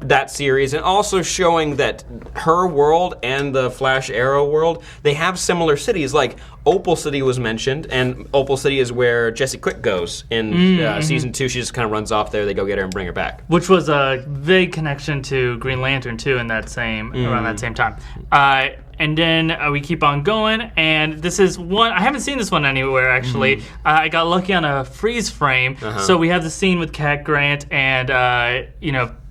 that series, and also showing that her world and the Flash Arrow world, they have similar cities. Like Opal City was mentioned, and Opal City is where Jesse Quick goes in season 2. She just kind of runs off there. They go get her and bring her back. Which was a vague connection to Green Lantern too in that around that same time. And then we keep on going, and this is one, I haven't seen this one anywhere actually. I got lucky on a freeze frame, so we have the scene with Cat Grant and,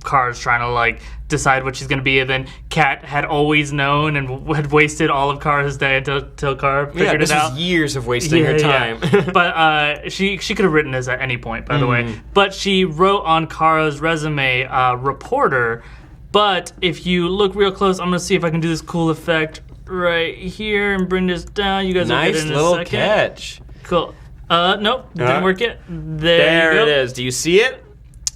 Kara's trying to like decide what she's going to be, and then Cat had always known and had wasted all of Kara's day until Kara figured it out. This is years of wasting her time. But she could have written this at any point, by the way. But she wrote on Kara's resume, reporter. But if you look real close, I'm going to see if I can do this cool effect right here and bring this down. You guys will get it in a second. Nice little catch. Cool. Nope, didn't work yet. There it is. Do you see it?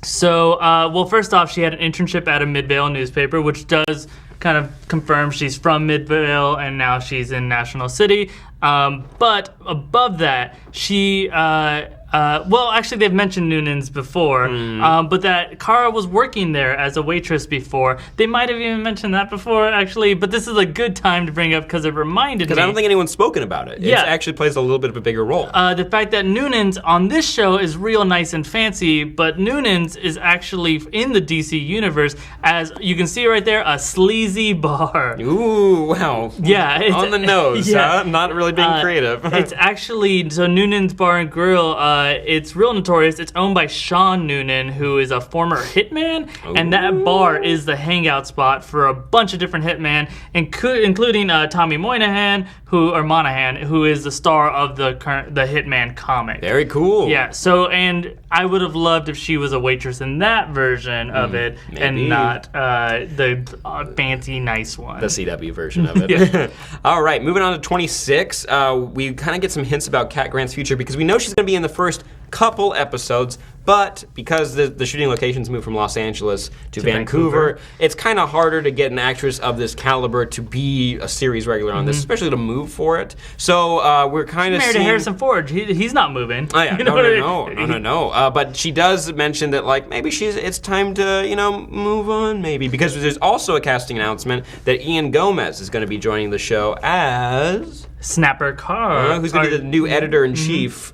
So, well, first off, she had an internship at a Midvale newspaper, which does kind of confirm she's from Midvale, and now she's in National City. But above that, she... well, actually, they've mentioned Noonan's before, but that Kara was working there as a waitress before. They might have even mentioned that before, actually, but this is a good time to bring up because it reminded me. Because I don't think anyone's spoken about it. Yeah. It actually plays a little bit of a bigger role. The fact that Noonan's on this show is real nice and fancy, but Noonan's is actually in the DC universe, as you can see right there, a sleazy bar. Ooh, wow. Yeah. It's, on the nose, huh? Not really being creative. It's actually, so Noonan's Bar and Grill, it's real notorious. It's owned by Sean Noonan, who is a former hitman, and that bar is the hangout spot for a bunch of different hitmen, including Tommy Moynihan, who is the star of the Hitman comic. Very cool. Yeah. So, and I would have loved if she was a waitress in that version of it, maybe. and not the fancy, nice one. The CW version of it. Yeah. All right, moving on to 26. We kind of get some hints about Cat Grant's future because we know she's going to be in the first couple episodes, but because the shooting locations moved from Los Angeles to Vancouver, it's kind of harder to get an actress of this caliber to be a series regular on this, especially to move for it. So we're kind of married to Harrison Ford. He's not moving. Oh yeah, no. But she does mention that like maybe it's time to move on maybe, because there's also a casting announcement that Ian Gomez is going to be joining the show as Snapper Carr, who's going to be the new editor-in-chief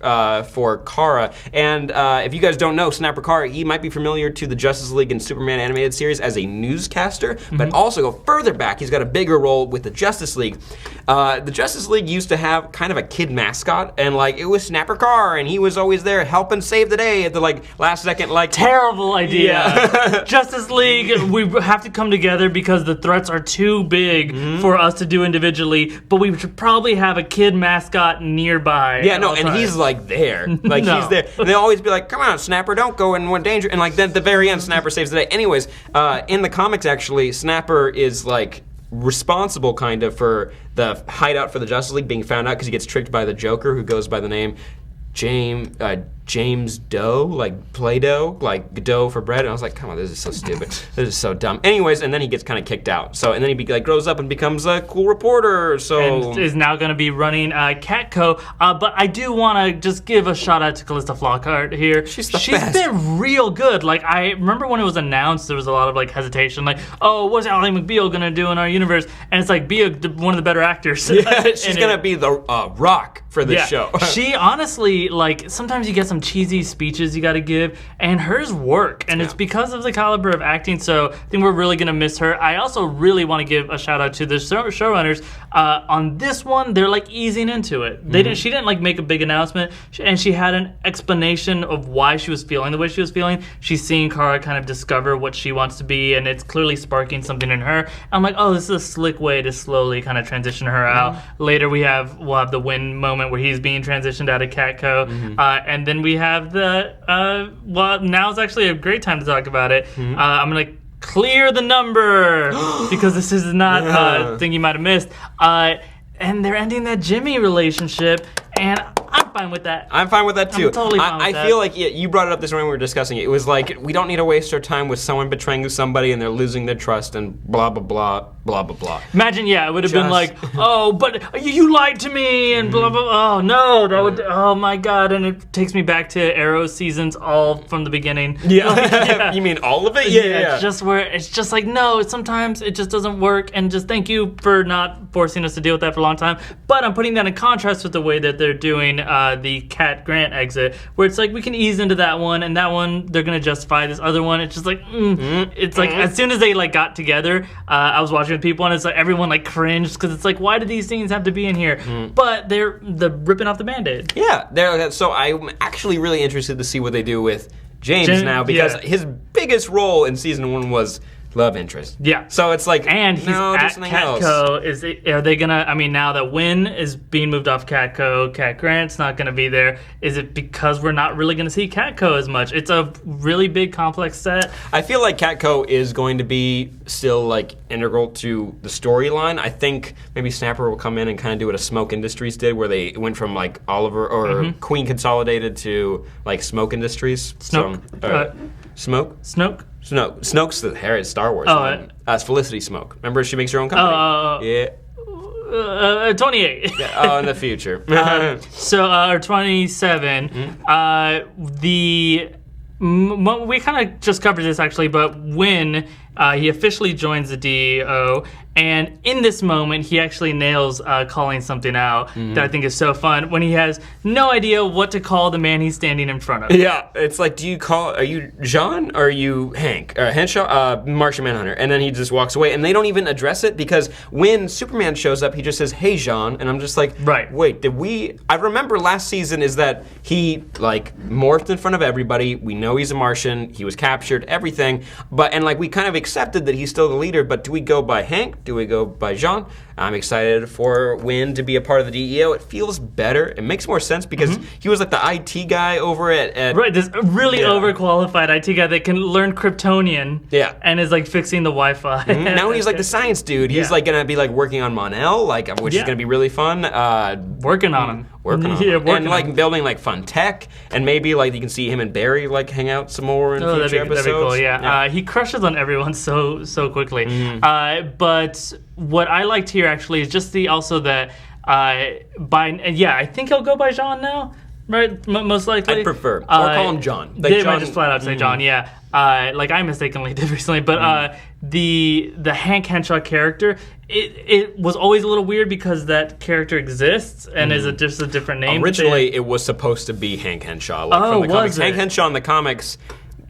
for Kara. And if you guys don't know, Snapper Carr, he might be familiar to the Justice League and Superman animated series as a newscaster, but also go further back, he's got a bigger role with the Justice League. The Justice League used to have kind of a kid mascot, and like it was Snapper Carr, and he was always there helping save the day at the last second. Terrible idea. Yeah. Justice League, we have to come together because the threats are too big for us to do individually, but we should probably have a kid mascot nearby. Yeah, no, and he's like there. Like he's there. And they'll always be like, come on, Snapper, don't go in one danger. And like then at the very end, Snapper saves the day. Anyways, in the comics actually, Snapper is like responsible kind of for the hideout for the Justice League being found out because he gets tricked by the Joker, who goes by the name James Doe, like Play-Doh, like dough for bread. And I was like, come on, this is so stupid. This is so dumb. Anyways, and then he gets kind of kicked out. So, and then he grows up and becomes a cool reporter. So, and is now going to be running Catco. But I do want to just give a shout out to Callista Flockhart here. She's best. Been real good. Like, I remember when it was announced, there was a lot of like hesitation. Like, oh, what's Ally McBeal going to do in our universe? And it's like, be one of the better actors. Yeah, she's going to be the Rock for this show. She honestly, like, sometimes you get some cheesy speeches you got to give, and hers work, and it's because of the caliber of acting. So I think we're really gonna miss her. I also really want to give a shout out to the showrunners. On this one, they're like easing into it. She didn't like make a big announcement, and she had an explanation of why she was feeling the way she was feeling. She's seeing Kara kind of discover what she wants to be, and it's clearly sparking something in her. I'm like, oh, this is a slick way to slowly kind of transition her out. Later, we'll have the Win moment where he's being transitioned out of Catco, and then we have now's actually a great time to talk about it. I'm gonna clear the number because this is not a thing you might have missed. And they're ending that Jimmy relationship, and I'm fine with that. I'm fine with that too. I'm totally fine with I that. feel like you brought it up this morning when we were discussing it. It was like, we don't need to waste our time with someone betraying somebody and they're losing their trust and blah, blah, blah, blah, blah, blah. Imagine, it would have been like, oh, but you lied to me and blah, blah, blah. Oh, no, that would, oh my God. And it takes me back to Arrow seasons all from the beginning. Yeah. You mean all of it? Yeah. It's just where, it's just like, no, sometimes it just doesn't work. And just thank you for not forcing us to deal with that for a long time. But I'm putting that in contrast with the way that they're doing the Cat Grant exit, where it's like we can ease into that one, and that one they're gonna justify. This other one, it's just like it's like as soon as they like got together, I was watching with people, and it's like everyone like cringed because it's like, why do these scenes have to be in here? But they're ripping off the Band-Aid. Yeah, so I'm actually really interested to see what they do with James now, because his biggest role in season 1 was love interest. Yeah. So it's like, and he's at Catco. Are they gonna? I mean, now that Win is being moved off Catco, Cat Grant's not gonna be there. Is it because we're not really gonna see Catco as much? It's a really big, complex set. I feel like Catco is going to be still like integral to the storyline. I think maybe Snapper will come in and kind of do what a Smoke Industries did, where they went from like Oliver or Queen Consolidated to like Smoke Industries. Smoke. Snoke's the Harriet Star Wars one. It's Felicity Smoke. Remember, she makes her own company. 28. In the future. Or 27. We kind of just covered this actually, but when he officially joins the DEO, and in this moment, he actually nails calling something out that I think is so fun, when he has no idea what to call the man he's standing in front of. Yeah, it's like, are you Jean or are you Hank? Or Henshaw? Martian Manhunter. And then he just walks away, and they don't even address it, because when Superman shows up, he just says, hey, Jean, and I'm just like, wait, I remember last season is that he like morphed in front of everybody. We know he's a Martian. He was captured, everything. And like we kind of accepted that he's still the leader, but do we go by Hank? Do we go by Jean? I'm excited for Win to be a part of the DEO. It feels better. It makes more sense because he was like the IT guy over at this really overqualified IT guy that can learn Kryptonian. Yeah. And is like fixing the Wi-Fi. Now he's like the science dude. He's like gonna be like working on Mon-El, which is gonna be really fun. Working on him. And like building like fun tech, and maybe like you can see him and Barry like hang out some more in future episodes. That'd be cool. He crushes on everyone so quickly. But what I liked here actually is just I think he'll go by Jean now, right? Most likely. I'd prefer. Or call him John. They might just flat out say John, like I mistakenly did recently. But the Hank Henshaw character, it was always a little weird because that character exists and is just a different name. Originally, it was supposed to be Hank Henshaw from the comics. Hank Henshaw in the comics,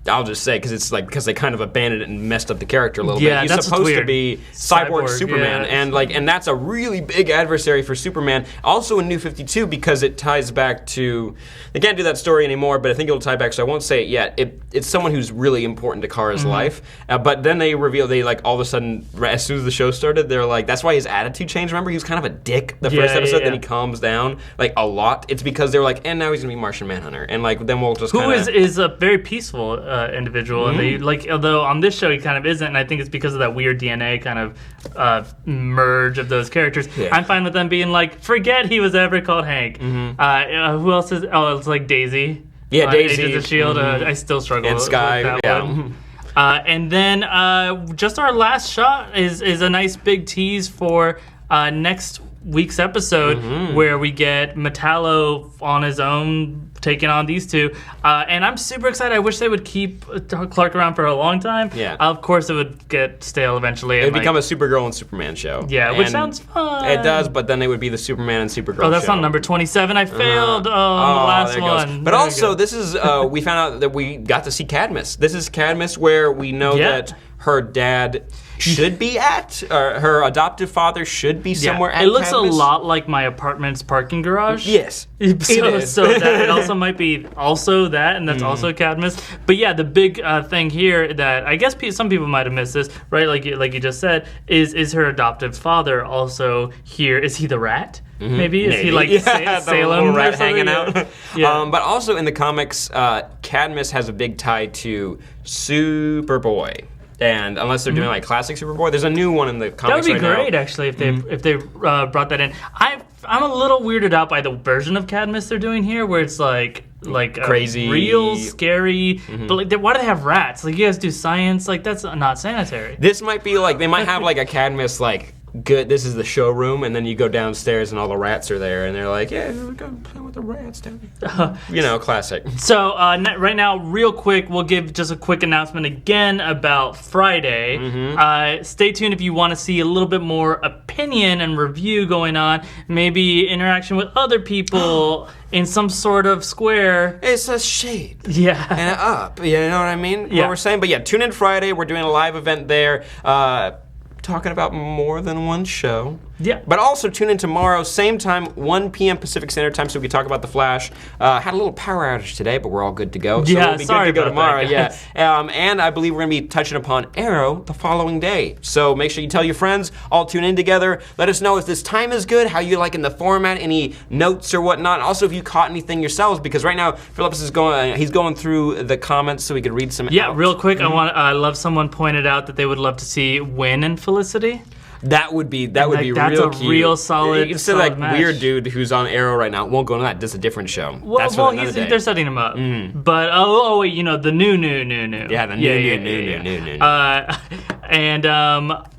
I'll just say, because they kind of abandoned it and messed up the character a little bit. He's supposed to be Cyborg Superman, and that's a really big adversary for Superman. Also in New 52, because it ties back to, they can't do that story anymore, but I think it'll tie back, so I won't say it yet. It's someone who's really important to Kara's life, but then they reveal, all of a sudden, as soon as the show started, they're like, that's why his attitude changed. Remember, he was kind of a dick the first episode, then he calms down like a lot. It's because they were like, and now he's gonna be Martian Manhunter, and like then we'll just is a very peaceful individual, and they although on this show he kind of isn't, and I think it's because of that weird DNA kind of merge of those characters. I'm fine with them being like, forget he was ever called Hank. Who else is? Oh, it's like Daisy. Yeah, Daisy. Agents of S.H.I.E.L.D. I still struggle and Sky. with that one. And then just our last shot is a nice big tease for next week's episode, where we get Metallo on his own taking on these two, and I'm super excited. I wish they would keep Clark around for a long time. Of course it would get stale eventually. It would become a Supergirl and Superman show. Which sounds fun. It does, but then it would be the Superman and Supergirl show. That's on number 27. I failed. The last one. But also, this is we found out that we got to see Cadmus. This is Cadmus, where we know that her dad should be at, or her adoptive father should be somewhere at. It looks Cadmus. a lot like my apartment's parking garage. Yes, it is. So that it also might be also that, and that's also Cadmus. But yeah, the big thing here that I guess some people might have missed this, right? Like you just said, is her adoptive father also here? Is he the rat? Maybe? Is he like Salem little rat or something? hanging out? Yeah. But also in the comics, Cadmus has a big tie to Superboy. And unless they're doing like classic Superboy, there's a new one in the comics. That would be right great, now. actually, if they brought that in. I'm a little weirded out by the version of Cadmus they're doing here, where it's like crazy, real scary. But like, why do they have rats? Like, you guys do science? Like, that's not sanitary. This might be like they might have like a Cadmus like. Good. This is the showroom, and then you go downstairs, and all the rats are there, and they're like, "Yeah, we're gonna play with the rats down here." Classic. So right now, real quick, we'll give just a quick announcement again about Friday. Stay tuned if you want to see a little bit more opinion and review going on, maybe interaction with other people in some sort of square. It's a shade. Yeah. And an up. You know what I mean? Yeah. What we're saying. But yeah, tune in Friday. We're doing a live event there. Talking about more than one show. Yeah. But also tune in tomorrow, same time, 1 p.m. Pacific Standard Time, so we can talk about The Flash. Had a little power outage today, but we're all good to go. So we'll be good to go tomorrow. That, and I believe we're going to be touching upon Arrow the following day. So make sure you tell your friends, all tune in together. Let us know if this time is good, how you like in the format, any notes or whatnot. And also if you caught anything yourselves, because right now Phillips is going through the comments so we could read some out. Real quick, I love someone pointed out that they would love to see Win and Felicity. That would be real cute. That's a real solid. Instead of like match. weird dude who's on Arrow right now won't go into that. That's a different show. Well, that's for another day. They're setting him up. But wait, the new. Yeah, the new. And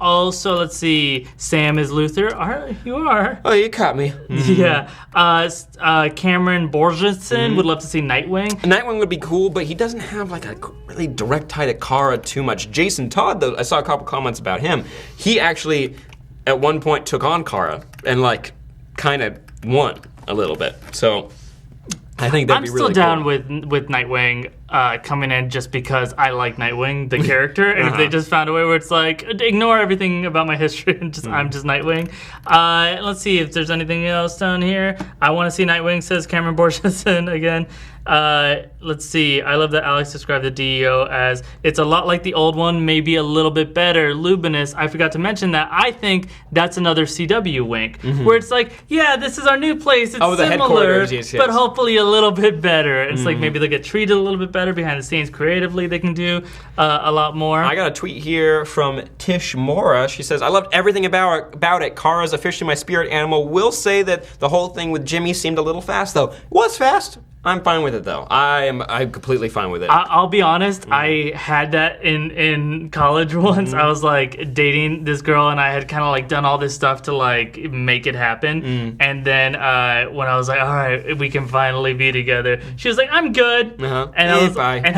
also, let's see. Sam is Luthor. You are. Oh, you caught me. Yeah. Cameron Borgeson would love to see Nightwing. Nightwing would be cool, but he doesn't have like a really direct tie to Kara too much. Jason Todd, though, I saw a couple comments about him. He actually, at one point, took on Kara and like kind of won a little bit. So I think that'd be really cool. I'm still down with Nightwing coming in just because I like Nightwing, the character, and if they just found a way where it's like, ignore everything about my history and I'm just Nightwing. Let's see if there's anything else down here. I want to see Nightwing, says Cameron Borgeson again. Let's see. I love that Alex described the DEO as it's a lot like the old one, maybe a little bit better. Luminous. I forgot to mention that. I think that's another CW wink, where it's like, yeah, this is our new place. It's the similar, yes. but hopefully a little bit better. It's like maybe they'll get treated a little bit better behind the scenes. Creatively, they can do a lot more. I got a tweet here from Tish Mora. She says, I loved everything about it. Kara's officially my spirit animal. Will say that the whole thing with Jimmy seemed a little fast, though. Was fast. I'm fine with it though. I'm completely fine with it. I'll be honest. I had that in college once. I was like dating this girl, and I had kind of like done all this stuff to like make it happen. And then when I was like, all right, we can finally be together, she was like, I'm good. And I was bye. And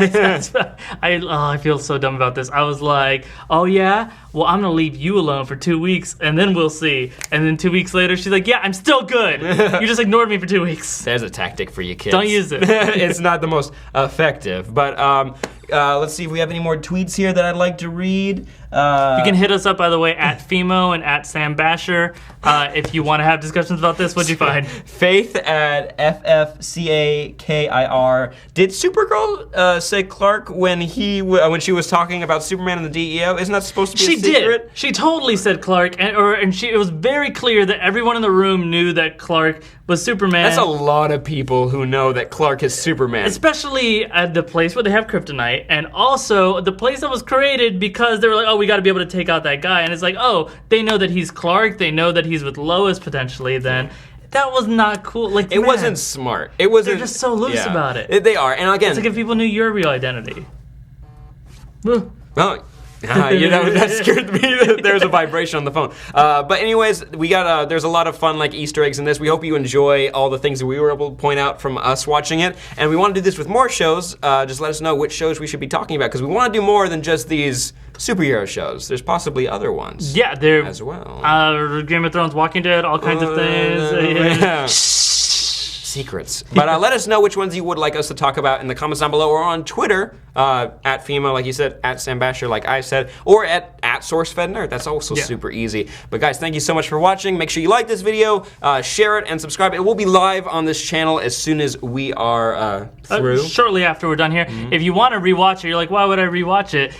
I feel so dumb about this. I was like, oh yeah, well I'm gonna leave you alone for 2 weeks, and then we'll see. And then 2 weeks later, she's like, yeah, I'm still good. You just ignored me for 2 weeks. There's a tactic for you kids. Don't use it. It's not the most effective, but let's see if we have any more tweets here that I'd like to read. You can hit us up, by the way, at Fimo and at Sam Basher if you want to have discussions about this. What'd you find? Faith at FFCAKIR. Did Supergirl say Clark when she was talking about Superman and the DEO? Isn't that supposed to be a secret? Did. She totally said Clark, and it was very clear that everyone in the room knew that Clark was Superman. That's a lot of people who know that Clark is Superman. Especially at the place where they have kryptonite, and also the place that was created because they were like, oh, we got to be able to take out that guy. And it's like, oh, they know that he's Clark. They know that he's with Lois potentially then. That was not cool. Like, it wasn't smart. It wasn't. They're just so loose about it. They are. And again, it's like if people knew your real identity. Well, that scared me. There's a vibration on the phone. But anyways, we got there's a lot of fun like Easter eggs in this. We hope you enjoy all the things that we were able to point out from us watching it. And we want to do this with more shows. Just let us know which shows we should be talking about, because we want to do more than just these superhero shows. There's possibly other ones. Yeah, there as well. Game of Thrones, Walking Dead, all kinds of things. Yeah. secrets. But let us know which ones you would like us to talk about in the comments down below or on Twitter, at FEMA, like you said, at Sam Basher, like I said, or at SourceFedNERD. That's also super easy. But guys, thank you so much for watching. Make sure you like this video, share it, and subscribe. It will be live on this channel as soon as we are through. Shortly after we're done here. If you want to rewatch it, you're like, why would I rewatch it?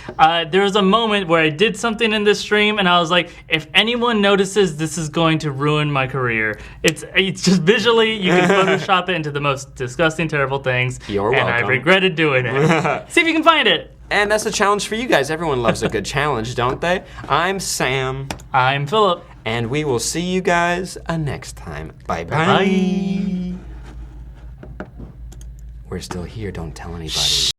There was a moment where I did something in this stream, and I was like, if anyone notices, this is going to ruin my career. It's just visually, you can Photoshop it into the most disgusting, terrible things. You're welcome. And I regretted doing it. See if you can find it. And that's a challenge for you guys. Everyone loves a good challenge, don't they? I'm Sam. I'm Philip. And we will see you guys next time. Bye-bye. Bye. We're still here. Don't tell anybody.